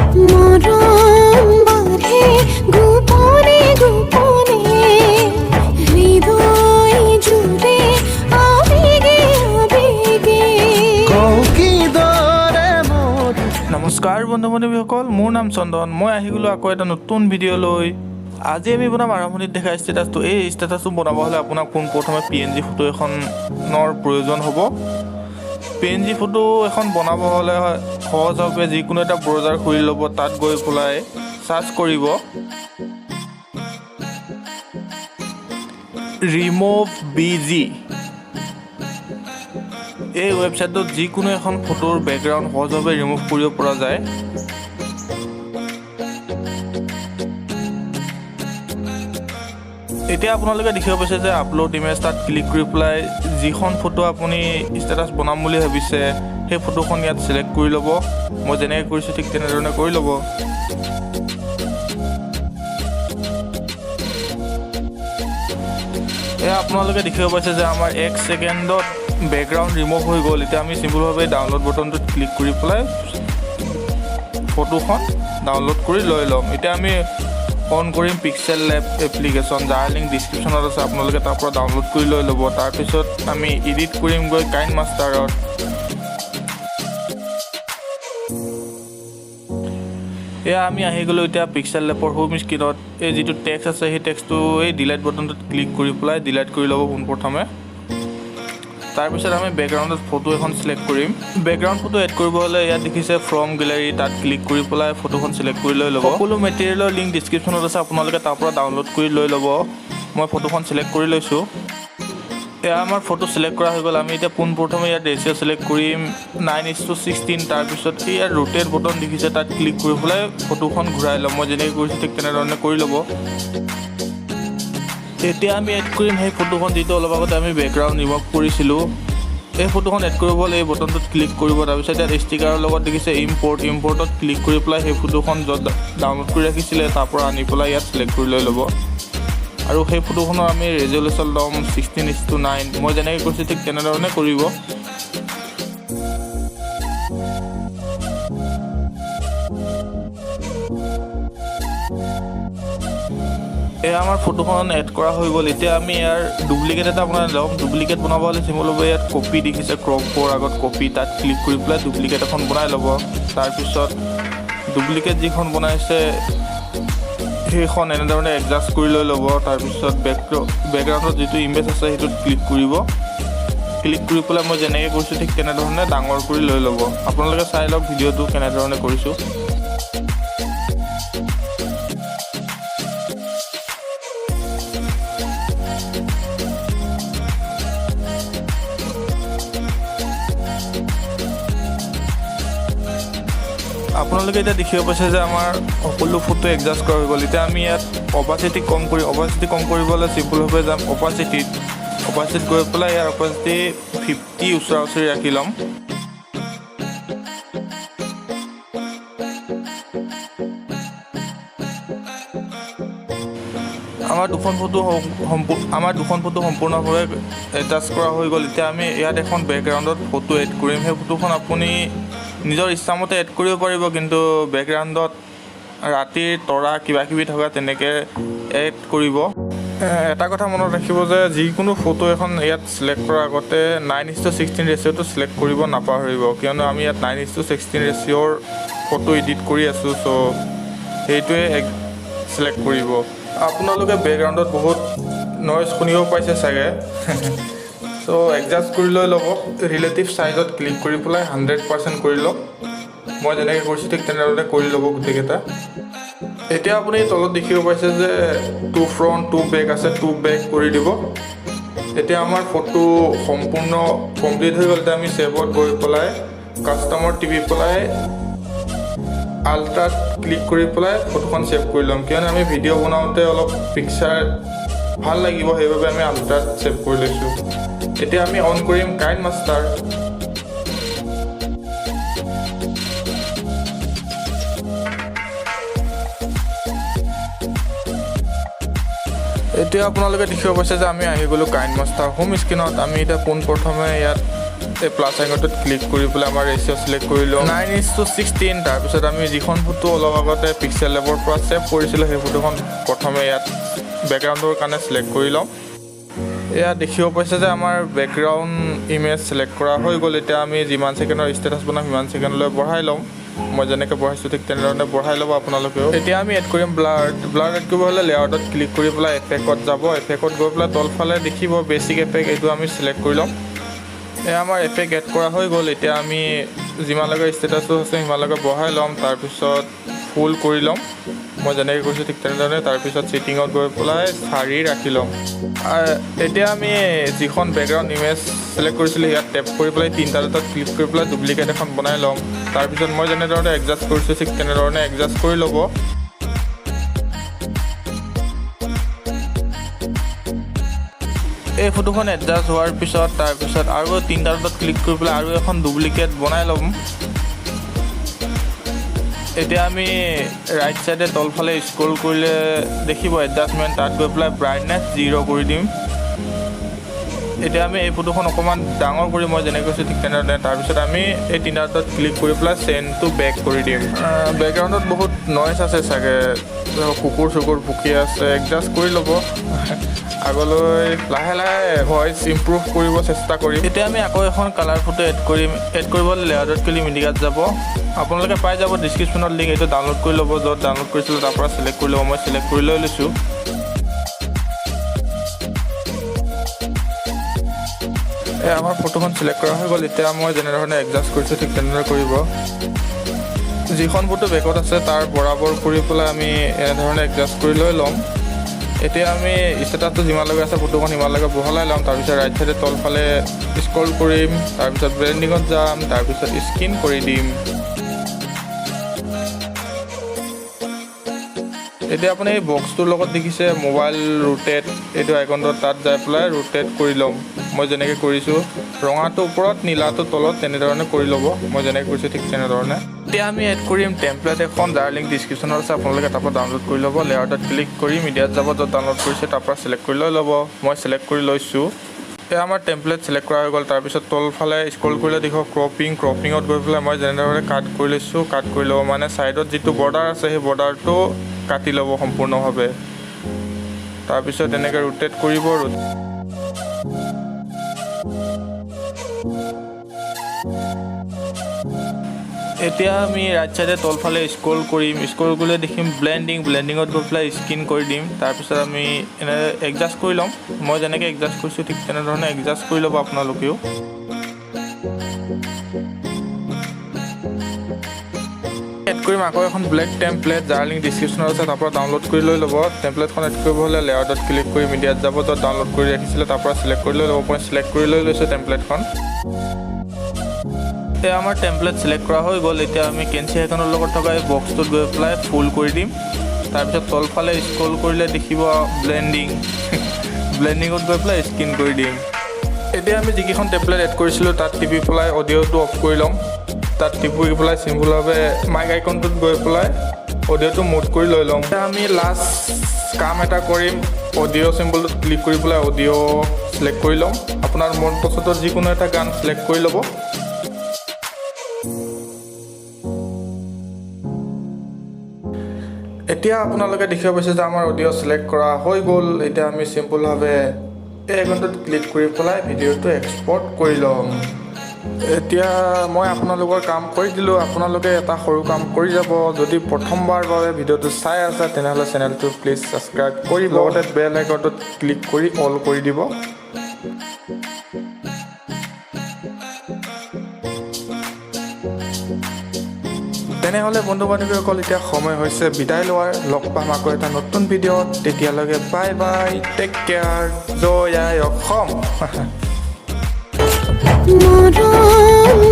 মৰম বাঢ়ে গোপনে গোপনে হৃদয় জুৰে আবেগে আবেগে নমস্কাৰ বন্ধু বান্ধৱীসকল, মোৰ নাম চন্দন। মই আহি গ'লোঁ আকৌ এটা নতুন ভিডিঅ' লৈ। আজি আমি বনাম আৰম্ভণিত দেখা ষ্টেটাছটো। এই ষ্টেটাছটো বনাব হ'লে আপোনাক পোনপ্ৰথমে PNG ফটো এখনৰ প্ৰয়োজন হ'ব। PNG ফটো এখন বনাব হ'লে সহজভাৱে যিকোনো এটা ব্ৰাউজাৰ খুলি ল'ব, তাত গৈ পেলাই চাৰ্চ কৰিব RemoveBG। এই ৱেবছাইটত যিকোনো এখন ফটোৰ বেকগ্ৰাউণ্ড সহজভাৱে ৰিমুভ কৰিব পৰা যায়। এতিয়া আপোনালোকে দেখিব পাইছে যে আপলোড ইমেজ, তাত ক্লিক কৰি পেলাই যিখন ফটো আপুনি ষ্টেটাছ বনাম বুলি ভাবিছে সেই ফটোখন ইয়াত চিলেক্ট কৰি ল'ব। মই যেনেকৈ কৰিছোঁ ঠিক তেনেধৰণে কৰি ল'ব। এয়া আপোনালোকে দেখিব পাইছে যে আমাৰ 1 ছেকেণ্ডত বেকগ্ৰাউণ্ড ৰিমুভ হৈ গ'ল। এতিয়া আমি চিম্পলভাৱে ডাউনলোড বটনটোত ক্লিক কৰি পেলাই ফটোখন ডাউনলোড কৰি লৈ ল'ম। এতিয়া আমি অন কৰিম পিক্সেল লেব এপ্লিকেশ্যন, যাৰ লিংক ডিছক্ৰিপশ্যনত আছে, আপোনালোকে তাৰ পৰা ডাউনলোড কৰি লৈ ল'ব। তাৰপিছত আমি এডিট কৰিম গৈ কাইনমাষ্টাৰত। এয়া আমি আহি গ'লোঁ এতিয়া পিক্সেল লেবৰ হোম স্ক্ৰীণত। এই যিটো টেক্সট আছে সেই টেক্সটটো এই ডিলাইট বটনটোত ক্লিক কৰি পেলাই ডিলাইট কৰি ল'ব পোনপ্ৰথমে। তাৰপিছত আমি বেকগ্ৰাউণ্ডত ফটো এখন চিলেক্ট কৰিম। বেকগ্ৰাউণ্ড ফটো এড কৰিব হ'লে ইয়াত দেখিছে ফ্ৰম গেলেৰী, তাত ক্লিক কৰি পেলাই ফটোখন চিলেক্ট কৰি লৈ ল'ব। সকলো মেটেৰিয়েলৰ লিংক ডিছক্ৰিপশ্যনত আছে, আপোনালোকে তাৰ পৰা ডাউনলোড কৰি লৈ ল'ব। মই ফটোখন চিলেক্ট কৰি লৈছোঁ। এয়া আমাৰ ফটো চিলেক্ট কৰা হৈ গ'ল। আমি এতিয়া পোনপ্ৰথমে ইয়াত ৰেচিঅ' চিলেক্ট কৰিম 9:16। তাৰপিছত ইয়াত ৰোটেট বটন দেখিছে, তাত ক্লিক কৰি পেলাই ফটোখন ঘূৰাই ল'ম। মই যেনেকৈ কৰিছোঁ ঠিক তেনেধৰণে কৰি ল'ব। এতিয়া আমি এড কৰিম সেই ফটোখন যিটো অলপ আগতে আমি বেকগ্ৰাউণ্ড ৰিমুভ কৰিছিলোঁ। এই ফটোখন এড কৰিব হ'লে এই বটনটোত ক্লিক কৰিব। তাৰপিছত ইয়াত ষ্টিকাৰৰ লগত দেখিছে ইম্পৰ্টত ক্লিক কৰি পেলাই সেই ফটোখন য'ত ডাউনলোড কৰি ৰাখিছিলে তাৰ পৰা আনি পেলাই ইয়াত চিলেক্ট কৰি লৈ ল'ব। আৰু সেই ফটোখনৰ আমি ৰেজলিউশ্যন ল'ম 16:9। মই যেনেকৈ কৰিছোঁ ঠিক তেনেধৰণে কৰিব। এয়া আমাৰ ফটোখন এড কৰা হৈ গ'ল। এতিয়া আমি ইয়াৰ ডুপ্লিকেট এটা বনাই ল'ম। ডুপ্লিকেট বনাব হ'লে চিম্পলভাৱে ইয়াত কপি দেখিছে, ক্ৰপৰ আগত কপি, তাত ক্লিক কৰি পেলাই ডুপ্লিকেট এখন বনাই ল'ব। তাৰপিছত ডুপ্লিকেট যিখন বনাইছে সেইখন এনেধৰণে এডজাষ্ট কৰি লৈ ল'ব। তাৰপিছত বেকগ্ৰাউণ্ডত যিটো ইমেজ আছে সেইটোত ক্লিক কৰিব। ক্লিক কৰি পেলাই মই যেনেকৈ কৰিছোঁ ঠিক তেনেধৰণে ডাঙৰ কৰি লৈ ল'ব। আপোনালোকে চাই লওক ভিডিঅ'টো কেনেধৰণে কৰিছোঁ। আপোনালোকে এতিয়া দেখিব পাইছে যে আমাৰ সকলো ফটো এডজাষ্ট কৰা হৈ গ'ল। এতিয়া আমি ইয়াত অপাচিটি কম কৰিবলৈ চিম্পলভাৱে যাম অপাচিটিত গৈ পেলাই ইয়াৰ অপাচিটি 50 ওচৰা ওচৰি ৰাখি ল'ম। আমাৰ দুখন ফটো সম্পূৰ্ণভাৱে এটাচ কৰা হৈ গ'ল। এতিয়া আমি ইয়াত এখন বেকগ্ৰাউণ্ডত ফটো এড কৰিম। সেই ফটোখন আপুনি নিজৰ ইচ্ছামতে এড কৰিব পাৰিব, কিন্তু বেকগ্ৰাউণ্ডত ৰাতিৰ তৰা কিবাকিবি থকা তেনেকৈ এড কৰিব। এটা কথা মনত ৰাখিব যে যিকোনো ফটো এখন ইয়াত চিলেক্ট কৰাৰ আগতে 9:16 ৰেচিঅ'টো চিলেক্ট কৰিব নাপাহৰিব, কিয়নো আমি ইয়াত 9:16 ৰেচিঅ'ৰ ফটো এডিট কৰি আছোঁ। চ' সেইটোৱে চিলেক্ট কৰিব। আপোনালোকে বেকগ্ৰাউণ্ডত বহুত নইজ শুনিব পাইছে চাগে। চ' এডজাষ্ট কৰি লৈ ল'ব। ৰিলেটিভ চাইজত ক্লিক কৰি পেলাই 100% কৰি লওক। মই যেনেকৈ কৰিছোঁ ঠিক তেনেধৰণে কৰি ল'ব গোটেইকেইটা। এতিয়া আপুনি তলত দেখিব পাইছে যে 2 ফ্ৰণ্ট 2 বেক আছে, 2 বেক কৰি দিব। এতিয়া আমাৰ ফটো সম্পূৰ্ণ কমপ্লিট হৈ গ'ল। এতিয়া আমি ছেভত গৈ পেলাই কাষ্টমত টিপি পেলাই আল্ট্ৰাত ক্লিক কৰি পেলাই ফটোখন ছেভ কৰি ল'ম, কিয়নো আমি ভিডিঅ' বনাওঁতে অলপ পিকচাৰ ভাল লাগিব, সেইবাবে আমি আল্ট্ৰাত ছেভ কৰি লৈছোঁ। এতিয়া আমি অন কৰিম কাইনমাষ্টাৰ। এতিয়া আপোনালোকে দেখিব পাইছে যে আমি আহি গ'লোঁ কাইনমাষ্টাৰ হোম স্ক্ৰীণত। আমি এতিয়া পোনপ্ৰথমে ইয়াত এই প্লাছ আইকনটোত ক্লিক কৰি পেলাই আমাৰ ৰেচিঅ' চিলেক্ট কৰি লওঁ 9:16। তাৰপিছত আমি যিখন ফটো অলপ আগতে পিক্সেল লেবৰ পৰা ছেভ কৰিছিলোঁ সেই ফটোখন প্ৰথমে ইয়াত বেকগ্ৰাউণ্ডৰ কাৰণে চিলেক্ট কৰি লওঁ। এয়া দেখিব পাইছে যে আমাৰ বেকগ্ৰাউণ্ড ইমেজ চিলেক্ট কৰা হৈ গ'ল। এতিয়া আমি যিমান ছেকেণ্ডৰ ষ্টেটাছ বনাম সিমান ছেকেণ্ডলৈ বঢ়াই ল'ম। মই যেনেকৈ বঢ়াইছোঁ ঠিক তেনেধৰণে বঢ়াই ল'ব আপোনালোকেও। এতিয়া আমি এড কৰিম ব্লাৰ এড কৰিব হ'লে লেআউটত ক্লিক কৰি পেলাই এফেক্টত যাব। এফেক্টত গৈ পেলাই তলফালে দেখিব বেছিক এফেক্ট, এইটো আমি চিলেক্ট কৰি ল'ম। এয়া আমাৰ এফেক্ট এড কৰা হৈ গ'ল। এতিয়া আমি যিমানলৈকে ষ্টেটাছটো আছে সিমানলৈকে বঢ়াই ল'ম, তাৰপিছত ফুল কৰি ল'ম। মই যেনেকৈ কৈছোঁ ঠিক তেনেধৰণে। তাৰপিছত ছেটিঙত গৈ পেলাই 4 ৰাখি ল'ম। এতিয়া আমি যিখন বেকগ্ৰাউণ্ড ইমেজ চিলেক্ট কৰিছিলোঁ ইয়াত টেপ কৰি পেলাই 3টা ডটত ক্লিক কৰি পেলাই ডুপ্লিকেট এখন বনাই ল'ম। তাৰপিছত মই যেনেধৰণে এডজাষ্ট কৰিছোঁ ঠিক তেনেধৰণে এডজাষ্ট কৰি ল'ব। এই ফটোখন এডজাষ্ট হোৱাৰ পিছত তাৰপিছত আৰু 3টা ডটত ক্লিক কৰি পেলাই আৰু এখন ডুপ্লিকেট বনাই ল'ম। এতিয়া আমি ৰাইট ছাইডে তলফালে স্ক্ৰল কৰিলে দেখিব এডজাষ্টমেণ্ট, তাত গৈ পেলাই ব্ৰাইটনেছ 0 কৰি দিম। এতিয়া আমি এই ফটোখন অকণমান ডাঙৰ কৰি মই যেনেকৈ কৈছোঁ ঠিক তেনেধৰণে। তাৰপিছত আমি এই 3টা ডটত ক্লিক কৰি পেলাই চেনটো বেক কৰি দিম। বেকগ্ৰাউণ্ডত বহুত নইজ আছে চাগে, কুকুৰ চুকুৰ ভুকি আছে, এডজাষ্ট কৰি ল'ব। আগলৈ লাহে লাহে ভইচ ইম্প্ৰুভ কৰিব চেষ্টা কৰিম। এতিয়া আমি আকৌ এখন কালাৰ ফটো এড কৰিম। এড কৰিবলৈ লেআউটত ক্লিক মিডিয়াত যাব। আপোনালোকে পাই যাব ডিছক্ৰিপশ্যনত লিংক, এইটো ডাউনলোড কৰি ল'ব। য'ত ডাউনলোড কৰিছিলোঁ তাৰ পৰা চিলেক্ট কৰি ল'ব। মই চিলেক্ট কৰি লৈ লৈছোঁ। আমাৰ ফটোখন চিলেক্ট কৰা হৈ গ'ল। এতিয়া মই যেনেধৰণে এডজাষ্ট কৰিছোঁ ঠিক তেনেদৰে কৰিব। যিখন ফটো বেকত আছে তাৰ বৰাবৰ কৰি পেলাই আমি এনেধৰণে এডজাষ্ট কৰি লৈ ল'ম। এতিয়া আমি ষ্টেটাছটো যিমানলৈকে আছে ফটোখন সিমানলৈকে বহলাই ল'ম। তাৰপিছত ৰাইট চাইডে তলফালে স্ক্ৰল কৰিম, তাৰপিছত ব্লেণ্ডিঙত যাম, তাৰপিছত স্কিন কৰি দিম। এতিয়া আপুনি এই বক্সটোৰ লগত দেখিছে মোবাইল ৰোটেট, এইটো আইকনটো তাত যাই পেলাই ৰোটেট কৰি ল'ম। মই যেনেকৈ কৰিছোঁ ৰঙাটো ওপৰত নীলাটো তলত তেনেধৰণে কৰি ল'ব। মই যেনেকৈ কৰিছোঁ ঠিক তেনেধৰণে। এতিয়া আমি এড কৰিম টেম্পলেট এখন, যাৰ লিংক ডিছক্ৰিপশ্যনত আছে। আপোনালোকে তাৰ পৰা ডাউনলোড কৰি ল'ব। লেআউটত ক্লিক কৰি মিডিয়াত যাব, য'ত ডাউনলোড কৰিছে তাৰ পৰা চিলেক্ট কৰি লৈ ল'ব। মই চিলেক্ট কৰি লৈছোঁ। এতিয়া আমাৰ টেম্পলেট চিলেক্ট কৰা হৈ গ'ল। তাৰপিছত তলফালে স্ক্ৰল কৰিলে দেখিব ক্ৰপিঙত গৈ পেলাই মই যেনেধৰণে কাট কৰি লৈছোঁ, কাট কৰি ল'ব। মানে ছাইডত যিটো বৰ্ডাৰ আছে সেই বৰ্ডাৰটো কাটি ল'ব সম্পূৰ্ণভাৱে। তাৰপিছত এনেকৈ ৰোটেট কৰিব। এতিয়া আমি ৰাইট চাইডে তলফালে স্ক্ৰল কৰিম। স্ক্ৰল কৰিলে দেখিম ব্লেণ্ডিঙত গৈ পেলাই স্কিন কৰি দিম। তাৰপিছত আমি এনে এডজাষ্ট কৰি ল'ম। মই যেনেকৈ এডজাষ্ট কৰিছোঁ ঠিক তেনেধৰণে এডজাষ্ট কৰি ল'ব আপোনালোকেও। এড কৰিম আকৌ এখন ব্লেক টেম্পলেট, যাৰ লিংক ডিছক্ৰিপশ্যনত আছে। তাৰ পৰা ডাউনলোড কৰি লৈ ল'ব। টেম্পলেটখন এড কৰিব হ'লে লেআউটত ক্লিক কৰি মিডিয়াত যাব, য'ত ডাউনলোড কৰি ৰাখিছিলে তাৰ পৰা চিলেক্ট কৰি লৈ ল'ব। মই চিলেক্ট কৰি লৈ লৈছোঁ টেম্পলেটখন। এতিয়া আমাৰ টেম্পলেট চিলেক্ট কৰা হৈ গ'ল। এতিয়া আমি কেঞ্চি আইকনৰ লগত থকা এই বক্সটোত গৈ পেলাই ফুল কৰি দিম। তাৰপিছত তলফালে স্ক্ৰল কৰিলে দেখিব ব্লেণ্ডিঙত গৈ পেলাই স্কিন কৰি দিম। এতিয়া আমি যিকেইখন টেম্পলেট এড কৰিছিলোঁ তাত টিপি পেলাই অডিঅ'টো অফ কৰি ল'ম। তাত টিপি পেলাই চিম্পুলভাৱে মাইক আইকনটোত গৈ পেলাই অডিঅ'টো মুড কৰি লৈ ল'ম। এতিয়া আমি লাষ্ট কাম এটা কৰিম। অডিঅ' চিম্বলটোত ক্লিক কৰি পেলাই অডিঅ' চিলেক্ট কৰি ল'ম। আপোনাৰ মন পচন্দৰ যিকোনো এটা গান চিলেক্ট কৰি ল'ব। এতিয়া আপোনালোকে দেখিব পাইছে যে আমাৰ অডিঅ' চিলেক্ট কৰা হৈ গ'ল। এতিয়া আমি চিম্পুলভাৱে এই আইকনটোত ক্লিক কৰি পেলাই ভিডিঅ'টো এক্সপৰ্ট কৰি ল'ম। এতিয়া মই আপোনালোকৰ কাম কৰি দিলোঁ। আপোনালোকে এটা সৰু কাম কৰি যাব। যদি প্ৰথমবাৰ বাবে ভিডিঅ'টো চাই আছে তেনেহ'লে চেনেলটো প্লিজ ছাবস্ক্ৰাইব কৰিব। লগতে বেল আইকনটোত ক্লিক কৰি অল কৰি দিব। তেনেহ'লে বন্ধু বান্ধৱীসকল এতিয়া সময় হৈছে বিদায় লোৱাৰ। লগ পাম আকৌ এটা নতুন ভিডিঅ'ত। তেতিয়ালৈকে বাই বাই, টেক কেয়াৰ, জয় আই অসম। মৰম